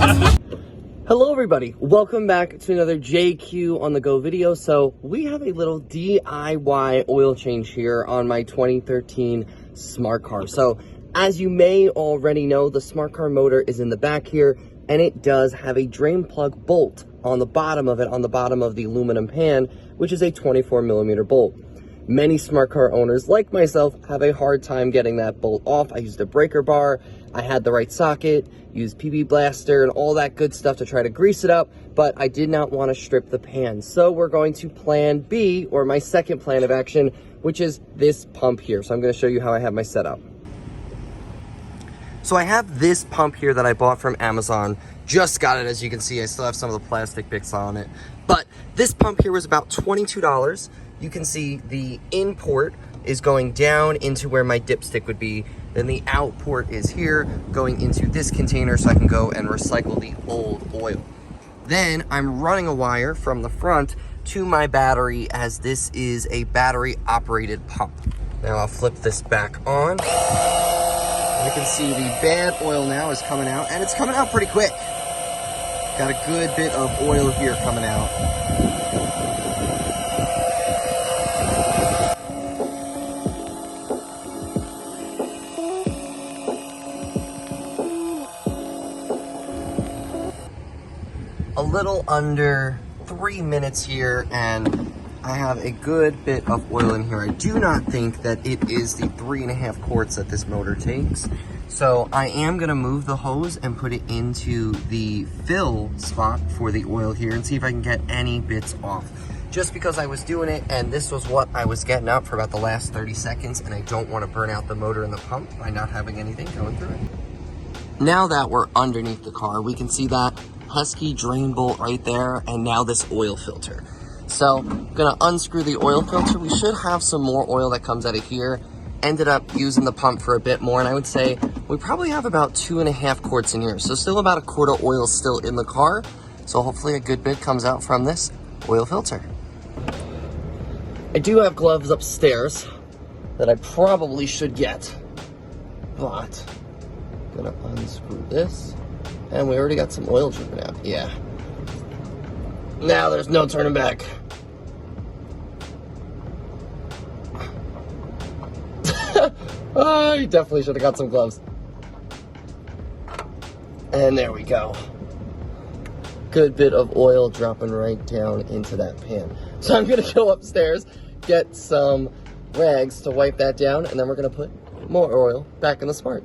Hello everybody, welcome back to another JQ on the go video. So we have a little DIY oil change here on my 2013 SmartCar. So as you may already know, the SmartCar motor is in the back here, and it does have a drain plug bolt on the bottom of it, on the bottom of the aluminum pan, which is a 24mm bolt. Many SmartCar owners, like myself, have a hard time getting that bolt off. I used a breaker bar, I had the right socket, used PB Blaster and all that good stuff to try to grease it up, but I did not want to strip the pan. So we're going to plan B, or my second plan of action, which is this pump here. So I'm going to show you how I have my setup. So I have this pump here that I bought from Amazon. Just got it, as you can see. I still have some of the plastic bits on it. But this pump here was about $22. You can see the in port is going down into where my dipstick would be. Then the out port is here, going into this container so I can go and recycle the old oil. Then I'm running a wire from the front to my battery, as this is a battery operated pump. Now I'll flip this back on. You can see the bad oil now is coming out, and it's coming out pretty quick. Got a good bit of oil here coming out. A little under 3 minutes here, and I have a good bit of oil in here. I do not think that it is the 3.5 quarts that this motor takes. So I am gonna move the hose and put it into the fill spot for the oil here and see if I can get any bits off. Just because I was doing it and this was what I was getting out for about the last 30 seconds, and I don't want to burn out the motor and the pump by not having anything going through it. Now that we're underneath the car, we can see that pesky drain bolt right there, and now this oil filter. So I'm gonna unscrew the oil filter. We should have some more oil that comes out of here. Ended up using the pump for a bit more, and I would say we probably have about 2.5 quarts in here. So still about a quart of oil still in the car. So hopefully a good bit comes out from this oil filter. I do have gloves upstairs that I probably should get, but I'm gonna unscrew this. And we already got some oil dripping out. Yeah. Now there's no turning back. Oh, you definitely should have got some gloves. And there we go. Good bit of oil dropping right down into that pan. So I'm gonna go upstairs, get some rags to wipe that down, and then we're gonna put more oil back in the Smart.